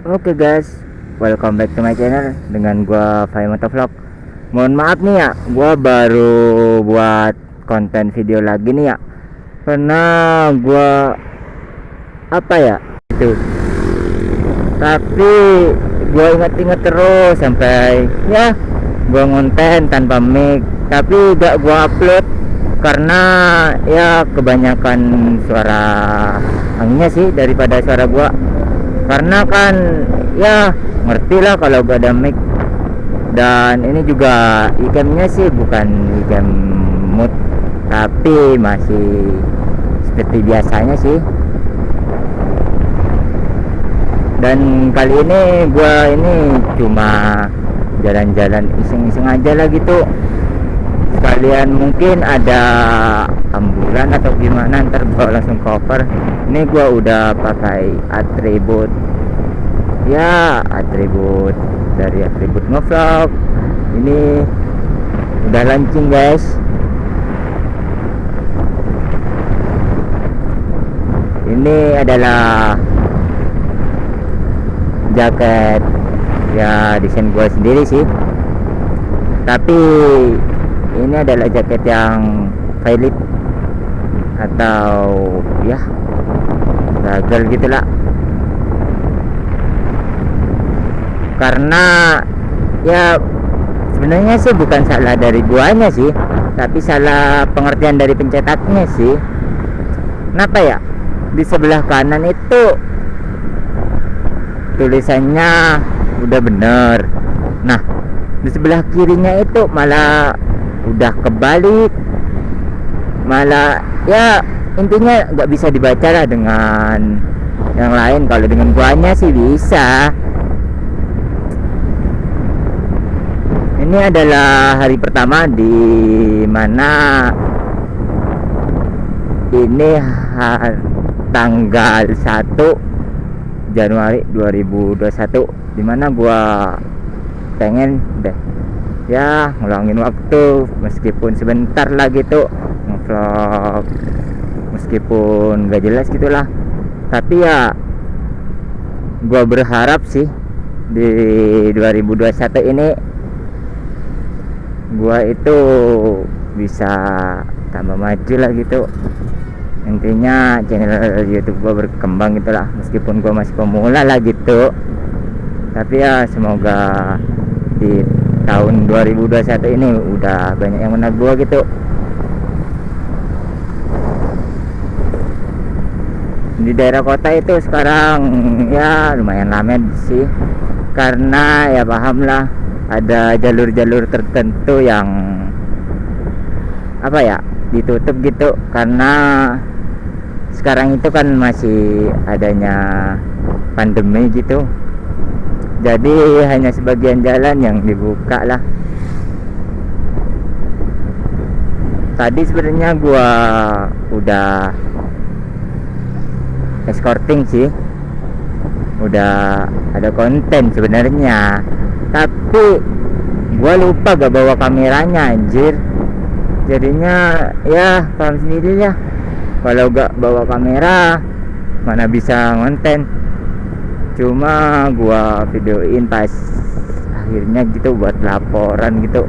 Oke guys, welcome back to my channel dengan gua Fai Motovlog. Mohon maaf nih ya, gua baru buat konten video lagi nih ya. Karena gua apa ya itu. Tapi gua inget-inget terus sampai ya gua ngonten tanpa mic, tapi gak gua upload karena ya kebanyakan suara anginnya sih daripada suara gua. Karena kan ya ngerti lah kalau gak ada mic. Dan ini juga itemnya sih bukan item mood, tapi masih seperti biasanya sih. Dan kali ini gua ini cuma jalan-jalan iseng-iseng aja lah gitu. Sekalian mungkin ada ambulan atau gimana, ntar gua langsung cover. Ini gua udah pakai atribut, ya atribut dari atribut ngevlog. Ini udah launching guys. Ini adalah jaket ya desain gua sendiri sih, tapi ini adalah jaket yang valid atau ya gagal gitulah. Karena ya sebenarnya sih bukan salah dari guanya sih, tapi salah pengertian dari pencetaknya sih. Kenapa ya di sebelah kanan itu tulisannya udah bener, nah di sebelah kirinya itu malah udah kebalik, malah ya intinya nggak bisa dibaca lah dengan yang lain. Kalau dengan guanya sih bisa. Ini adalah hari pertama di mana ini tanggal 1 Januari 2021, dimana gua pengen deh ya ngulangin waktu meskipun sebentar lah gitu ngevlog, meskipun gak jelas gitulah. Tapi ya gua berharap sih di 2021 ini gua itu bisa tambah maju lah gitu. Intinya channel YouTube gua berkembang gitulah, meskipun gua masih pemula lah gitu. Tapi ya semoga di tahun 2021 ini udah banyak yang menang gua gitu. Di daerah kota itu sekarang ya lumayan ramai sih, karena ya paham lah ada jalur-jalur tertentu yang apa ya ditutup gitu, karena sekarang itu kan masih adanya pandemi gitu. Jadi hanya sebagian jalan yang dibuka lah. Tadi sebenarnya gua udah escorting sih, udah ada konten sebenarnya, tapi gua lupa gak bawa kameranya anjir. Jadinya ya paham sendiri ya, kalau gak bawa kamera mana bisa ngonten. Cuma gua videoin pas akhirnya gitu buat laporan gitu.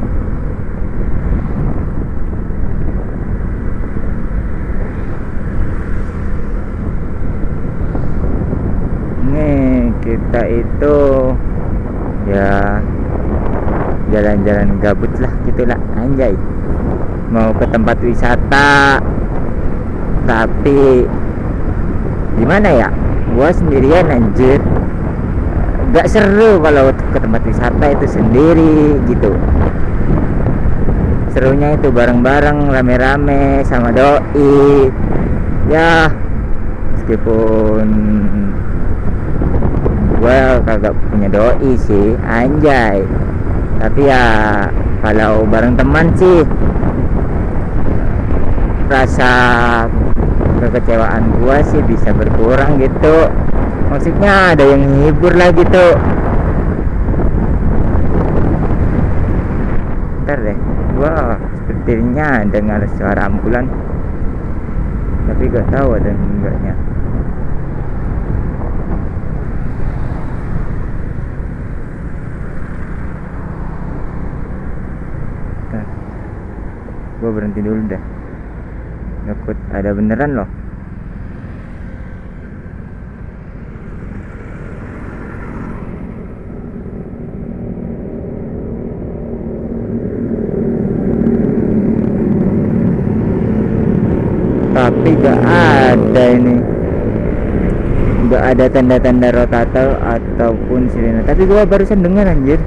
Nih kita itu ya jalan-jalan gabut lah gitulah anjay, mau ke tempat wisata. Tapi gimana ya, gua sendirian anjir, gak seru kalau ke tempat wisata itu sendiri gitu. Serunya itu bareng-bareng rame-rame sama doi ya. Meskipun gua kagak punya doi sih anjay, tapi ya kalau bareng teman sih rasa kekecewaan gua sih bisa berkurang gitu. Maksudnya ada yang hibur lah gitu. Ntar deh, gua sepertinya dengar suara ambulan, tapi gak tahu ada enggaknya. Gua berhenti dulu deh. Takut ada beneran loh. Tapi gak ada ini, gak ada tanda-tanda rotator ataupun sirene. Tapi gua barusan dengar anjir,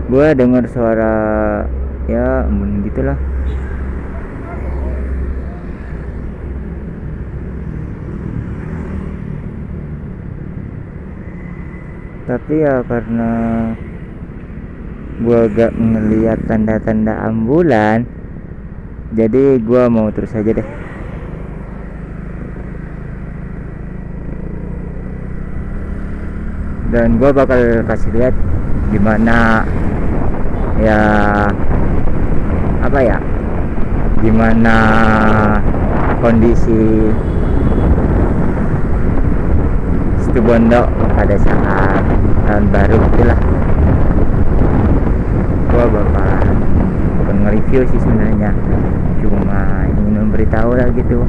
gua dengar suara ya ampun gitulah. Tapi ya karena gua gak ngeliat tanda-tanda ambulan, jadi gua mau terus aja deh. Dan gua bakal kasih lihat gimana ya, apa ya, gimana kondisi Situbondo pada saat tahun baru itulah. Gua bukan nge-review sih sebenarnya, cuma ingin memberitahu lah gitu.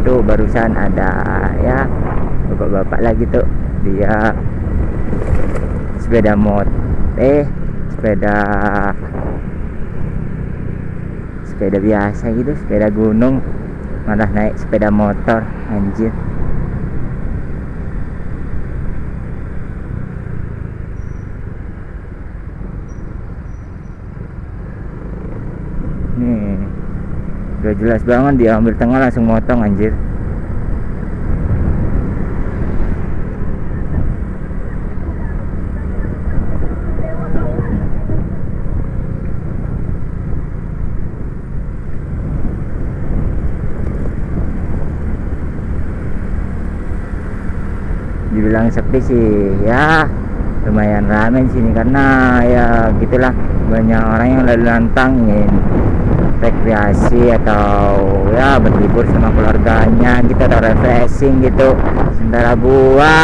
Tuh barusan ada ya bapak-bapak lagi tuh, dia sepeda sepeda biasa gitu, sepeda gunung, malah naik sepeda motor anjir. Nih udah jelas banget, dia ambil tengah langsung motong anjir. Dibilang sepi sih ya lumayan ramai sini, karena ya gitulah, banyak orang yang lalu lantang ingin rekreasi atau ya berlibur sama keluarganya gitu, atau refreshing gitu. Sementara gua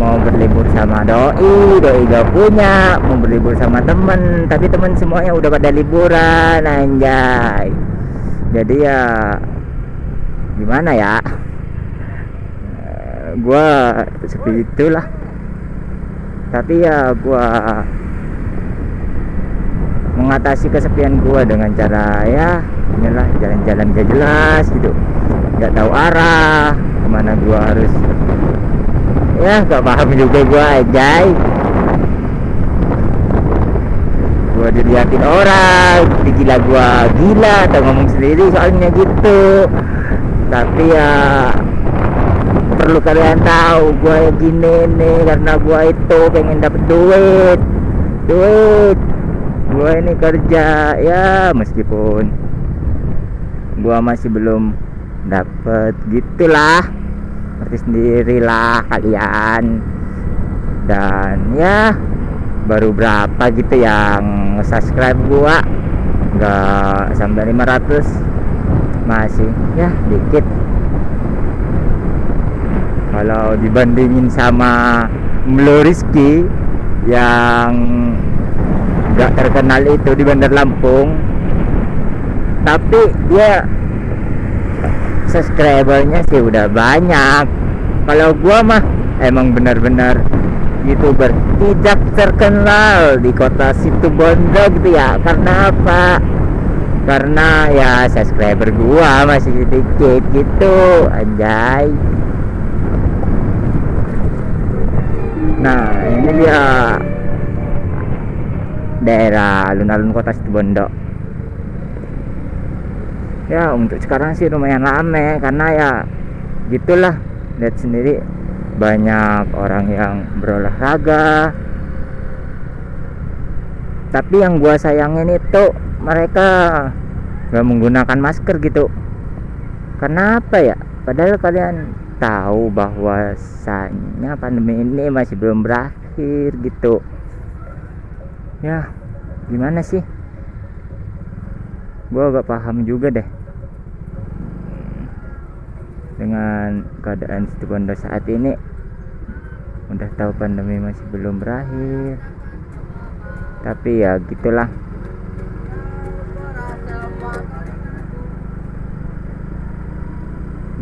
mau berlibur sama doi gak punya, mau berlibur sama temen, tapi temen semuanya udah pada liburan anjay. Jadi ya gimana ya, gua seperti itulah. Tapi ya gua mengatasi kesepian gua dengan cara ya inilah, jalan-jalan gak jelas gitu, gak tahu arah kemana gua harus, ya gak paham juga gua anjay. Gua diliatin orang dikira gua gila atau ngomong sendiri soalnya gitu. Tapi ya perlu kalian tahu, gue gini nih karena gue itu pengen dapet duit. Gue ini kerja ya, meskipun gue masih belum dapet gitulah, ngerti sendirilah kalian. Dan ya baru berapa gitu yang subscribe gue, nggak sampai 500, masih ya dikit kalau dibandingin sama Mlo Rizky yang gak terkenal itu di Bandar Lampung. Tapi dia subscribernya sih udah banyak. Kalau gua mah emang benar-benar YouTuber tidak terkenal di kota Situbondo gitu ya. Karena apa? Karena ya subscriber gua masih sedikit gitu anjay. Nah ini dia daerah alun-alun kota Situbondo. Ya untuk sekarang sih lumayan rame, karena ya gitulah, lihat sendiri banyak orang yang berolahraga. Tapi yang gua sayangin itu mereka gak menggunakan masker gitu. Kenapa ya? Padahal kalian tahu bahwasanya pandemi ini masih belum berakhir gitu. Ya gimana sih, gua agak paham juga deh dengan keadaan Situbondo saat ini. Udah tahu pandemi masih belum berakhir, tapi ya gitulah.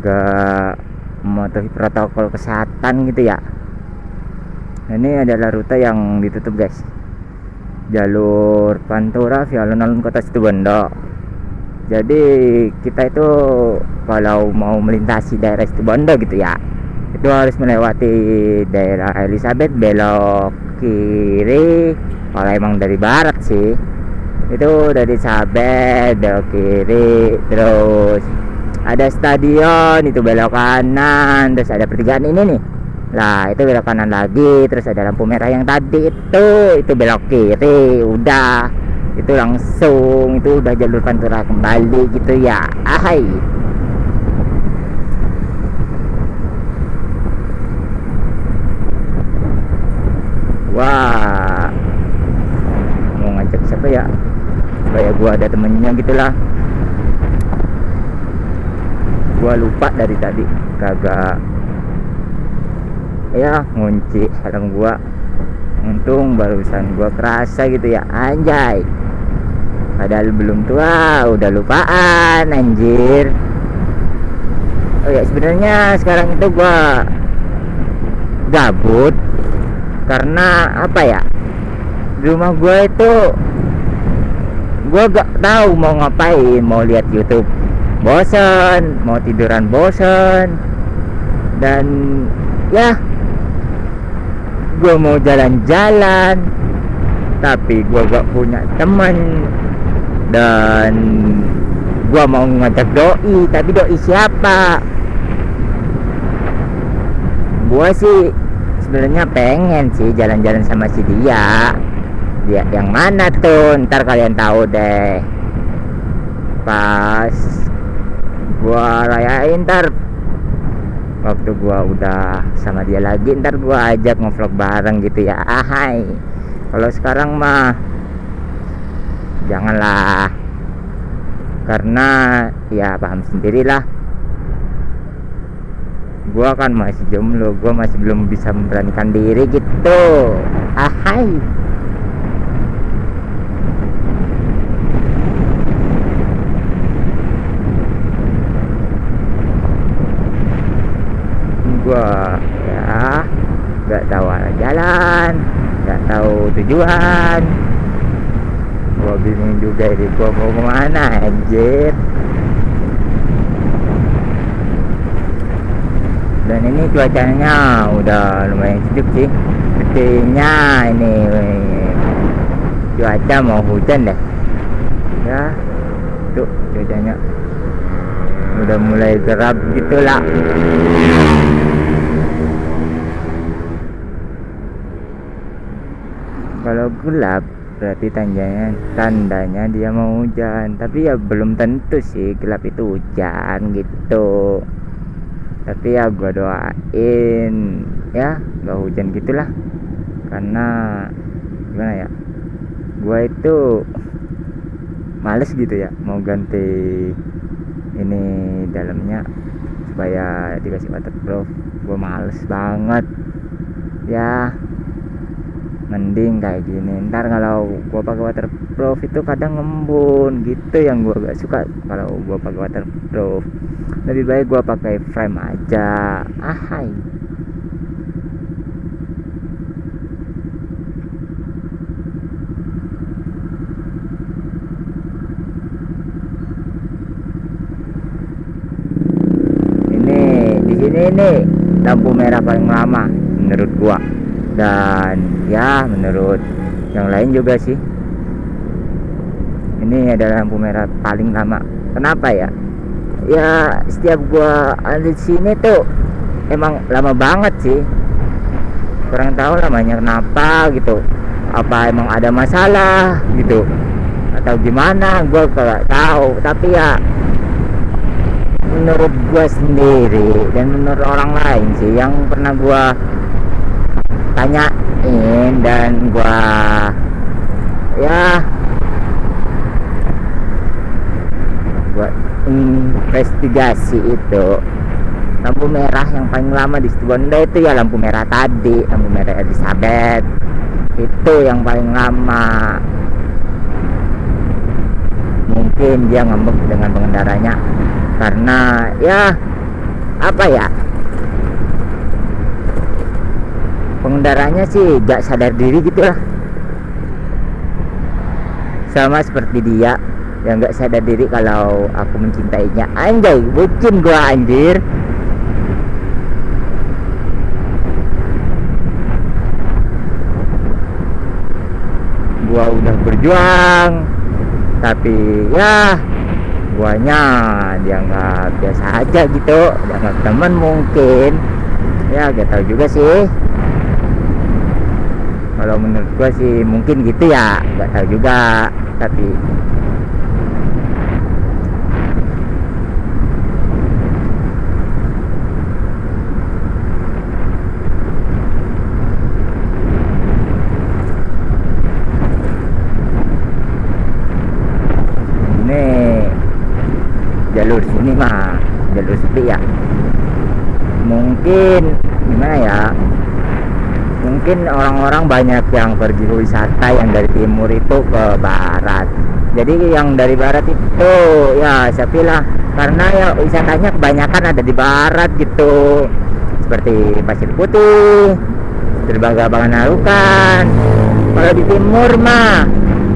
Gak mematuhi protokol kesehatan gitu ya. Ini adalah rute yang ditutup guys, jalur Pantura via alun-alun kota Situbondo. Jadi kita itu kalau mau melintasi daerah Situbondo gitu ya, itu harus melewati daerah Elizabeth, belok kiri. Kalau emang dari barat sih, itu dari Elizabeth belok kiri, terus ada stadion itu belok kanan, terus ada pertigaan ini nih, lah itu belok kanan lagi, terus ada lampu merah yang tadi itu belok kiri, udah itu langsung itu udah jalur Pantura kembali gitu ya. Ahai, wah, mau ngajak siapa ya supaya gua ada temennya gitulah. Gua lupa dari tadi kagak ya ngunci helm gua, untung barusan gua kerasa gitu ya, anjay, padahal belum tua udah lupaan anjir. Oh ya, sebenarnya sekarang itu gua gabut karena apa ya, di rumah gua itu gua gak tahu mau ngapain, mau lihat YouTube bosen, mau tiduran bosen, dan ya gua mau jalan-jalan tapi gua gak punya teman, dan gua mau ngajak doi tapi doi siapa. Gua sih sebenarnya pengen sih jalan-jalan sama si dia yang mana tuh, ntar kalian tahu deh pas gua rayain, ntar waktu gua udah sama dia lagi, ntar gua ajak ngevlog bareng gitu ya. Ahai, kalau sekarang mah janganlah, karena ya paham sendirilah, gua kan masih jomblo, gua masih belum bisa memberanikan diri gitu. Ahai, gua ya nggak tahu arah jalan, nggak tahu tujuan, gua bingung juga ini gua mau kemana anjir. Dan ini cuacanya udah lumayan sejuk sih, sepertinya ini cuaca mau hujan deh ya. Tuh cuacanya udah mulai gelap gitulah. Kalau gelap berarti tandanya dia mau hujan, tapi ya belum tentu sih gelap itu hujan gitu. Tapi ya gua doain ya gak hujan gitulah, karena gimana ya, gua itu males gitu ya mau ganti ini dalamnya supaya dikasih waterproof. Gua males banget ya, mending kayak gini. Ntar kalau gua pakai waterproof itu kadang ngembun gitu, yang gua gak suka kalau gua pakai waterproof. Lebih baik gua pakai frame aja. Ahai, ini di sini nih lampu merah paling lama menurut gua, dan ya menurut yang lain juga sih. Ini adalah lampu merah paling lama. Kenapa ya? Ya setiap gua ada di sini tuh emang lama banget sih. Kurang tahu lamanya kenapa gitu. Apa emang ada masalah gitu atau gimana? Gua gak tahu. Tapi ya menurut gua sendiri dan menurut orang lain sih yang pernah gua tanyain dan gua ya gua investigasi, itu lampu merah yang paling lama di Situbondo itu ya lampu merah tadi, lampu merah Elizabeth itu yang paling lama. Mungkin dia ngambek dengan pengendaranya karena ya apa ya, pengendaranya sih gak sadar diri gitu lah, sama seperti dia yang gak sadar diri kalau aku mencintainya. Anjay, bucin gua anjir. Gua udah berjuang tapi ya guanya dianggap biasa aja gitu, dianggap teman mungkin ya, gak tahu juga sih. Kalau menurut gua sih mungkin gitu ya, gak tahu juga. Tapi ini jalur sini mah jalur sepi ya, mungkin gimana ya, mungkin orang-orang banyak yang pergi ke wisata yang dari timur itu ke barat, jadi yang dari barat itu ya sepi lah karena ya wisatanya kebanyakan ada di barat gitu, seperti Pasir Putih, Derbaga Pangarukan. Kalau di timur mah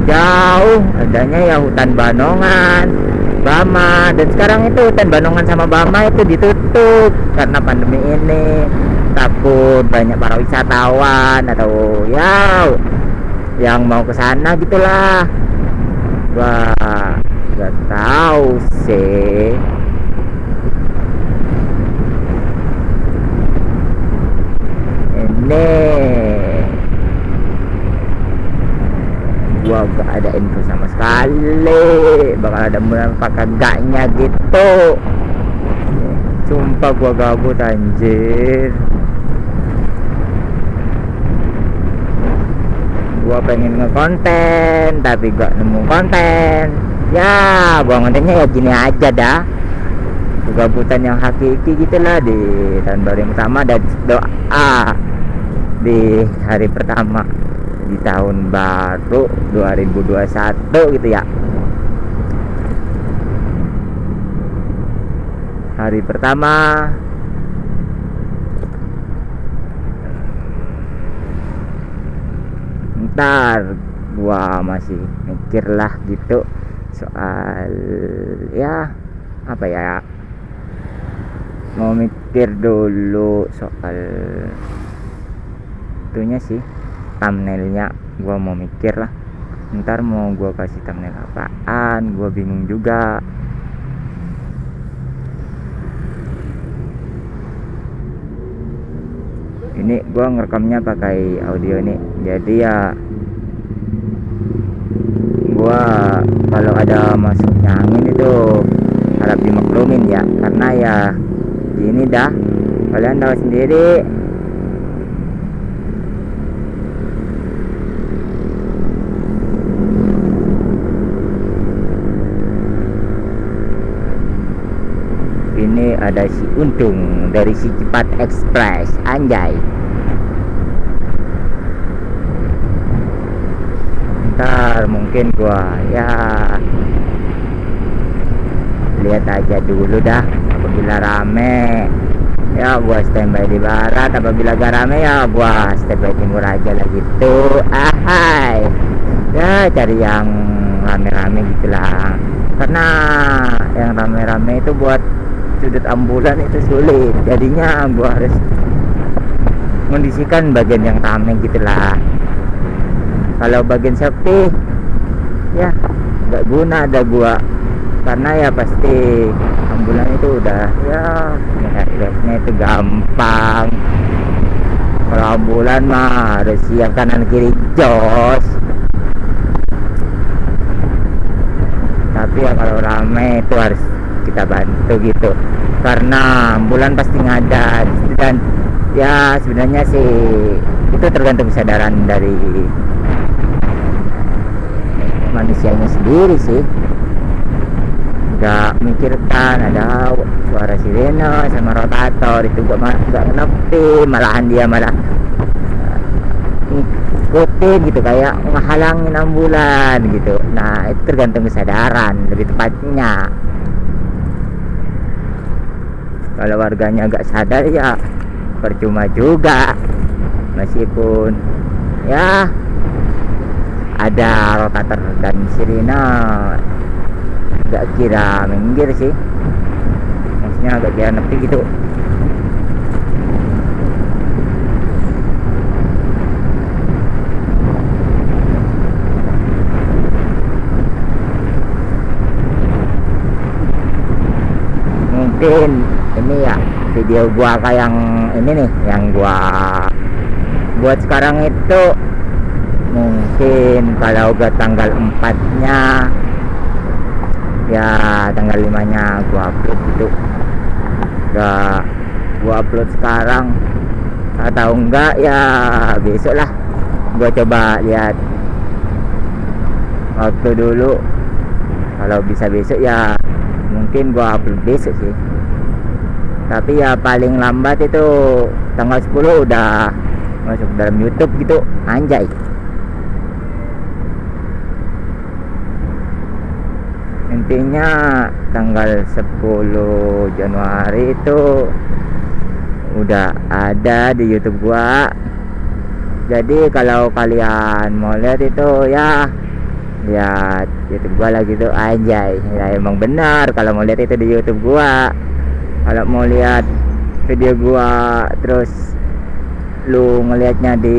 jauh adanya ya hutan Banongan, Bama, dan sekarang itu hutan Banongan sama Bama itu ditutup karena pandemi ini, takut banyak para wisatawan atau ya yang mau ke sana gitulah. Wah, gak tahu sih. Ini gua gak ada info sama sekali bakal ada apa kagaknya gitu. Sumpah gua gabut anjir. Gua pengen ngekonten tapi gak nemu konten. Ya gua kontennya ya gini aja dah, kegabutan yang hakiki gitulah di tahun baru yang pertama, dan doa di hari pertama di tahun baru 2021 gitu ya. Hari pertama ntar gua masih mikir lah gitu soal ya apa ya, mau mikir dulu soal itunya sih, thumbnailnya gua mau mikir lah, ntar mau gua kasih thumbnail apaan gua bingung juga. Ini gua ngerekamnya pakai audio nih, jadi ya gua kalau ada masuknya angin itu harap dimaklumin ya, karena ya gini dah, kalian tahu sendiri. Ini ada si Untung dari si Cepat Express, anjay. Ntar mungkin gua ya lihat aja dulu dah, apabila rame ya gua standby di barat, apabila gak rame ya gua standby timur aja lah gitu. Ahai, ya cari yang rame-rame gitulah, karena yang rame-rame itu buat sudut ambulan itu sulit, jadinya gua harus mengondisikan bagian yang rame gitulah. Kalau bagian sepi ya gak guna ada gua, karena ya pasti ambulan itu udah ya gasnya itu gampang. Kalau ambulan mah harus siap kanan kiri jos, tapi ya kalau rame itu harus kita bantu gitu, karena ambulan pasti ngadat. Dan ya sebenarnya sih itu tergantung kesadaran dari manusianya sendiri sih. nggak mikirkan ada suara sirene sama rotator, itu nggak ngerti, malahan dia malah ngikutin gitu, kayak ngehalangin ambulan gitu. Nah itu tergantung kesadaran lebih tepatnya. Kalau warganya nggak sadar ya percuma juga, meskipun ya ada rotator dan sirine, gak kira minggir sih, maksudnya gak kira nepi gitu. Mungkin ini ya video gua kayak yang ini nih yang gua buat sekarang itu, mungkin kalau udah tanggal 4 nya ya tanggal 5 nya gua upload gitu. Udah gua upload sekarang atau enggak ya besok lah, gua coba lihat waktu dulu. Kalau bisa besok ya mungkin gua upload besok sih, tapi ya paling lambat itu tanggal 10 udah masuk dalam YouTube gitu, anjay. Intinya tanggal 10 Januari itu udah ada di YouTube gua. Jadi kalau kalian mau lihat itu ya lihat YouTube gua lagi tuh, anjay. Ya emang benar kalau mau lihat itu di YouTube gua. Kalau mau lihat video gua terus lu ngelihatnya di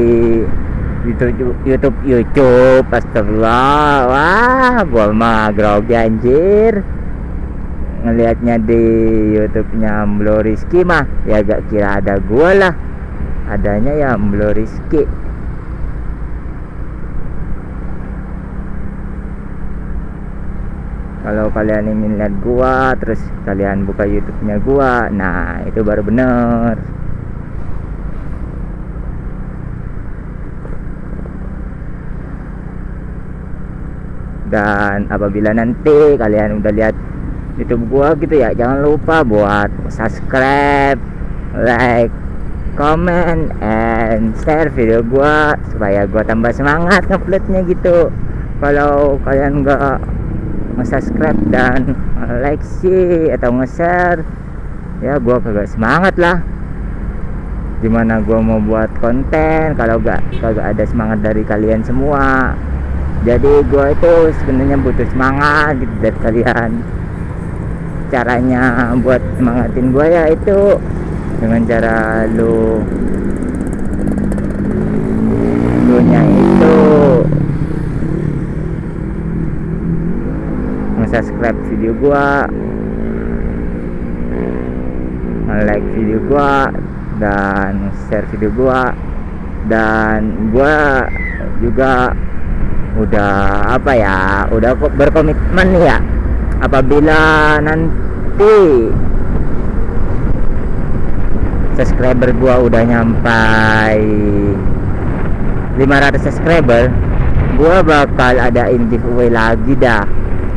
YouTube, astagfirullah, wah gua mah grogi anjir. Ngelihatnya di YouTube-nya Mlo Rizky mah ya gak kira ada gua lah, adanya ya Mlo Rizky. Kalau kalian ingin lihat gua terus kalian buka YouTube-nya gua, nah itu baru bener. Dan apabila nanti kalian udah lihat YouTube gua gitu ya, jangan lupa buat subscribe, like, comment, and share video gua supaya gua tambah semangat nguploadnya gitu. Kalau kalian nggak nge-subscribe dan like sih atau nge-share ya gua kagak semangat lah. Gimana gua mau buat konten kalau kagak ada semangat dari kalian semua. Jadi gua itu sebenarnya butuh semangat gitu dari kalian. Caranya buat semangatin gua ya itu dengan cara lu nya itu subscribe video gua, like video gua, dan share video gua. Dan gua juga udah apa ya, udah berkomitmen ya, apabila nanti subscriber gua udah nyampai 500 subscriber, gua bakal adain giveaway lagi dah,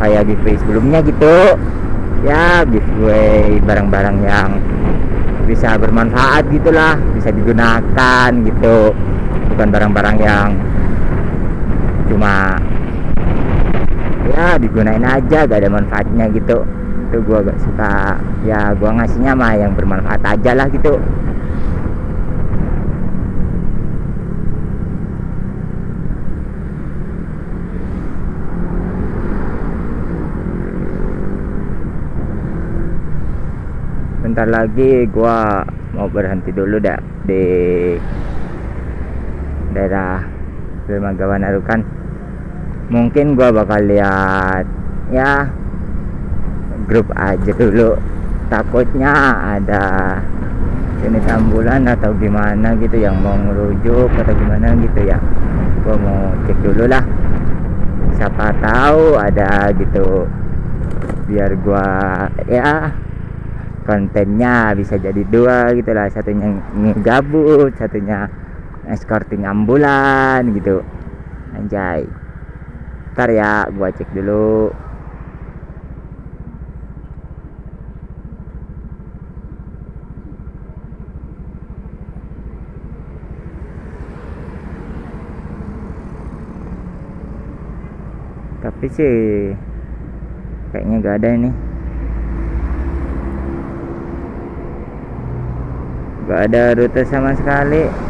kayak giveaway sebelumnya gitu ya, giveaway barang-barang yang bisa bermanfaat gitulah, bisa digunakan gitu, bukan barang-barang yang cuma ya digunain aja gak ada manfaatnya gitu. Itu gua gak suka ya, gua ngasihnya mah yang bermanfaat aja lah gitu. Bentar lagi gua mau berhenti dulu dah di daerah Dermagawan Arukan. Mungkin gua bakal lihat ya grup aja dulu, takutnya ada jenis ambulan atau gimana gitu yang mau ngerujuk atau gimana gitu ya. Gua mau cek dulu lah, siapa tahu ada gitu, biar gua ya kontennya bisa jadi dua gitu lah, satunya ngegabut, satunya escorting ambulan gitu, anjay. Ntar ya gua cek dulu. Tapi sih kayaknya gak ada ini. Gak ada rute sama sekali.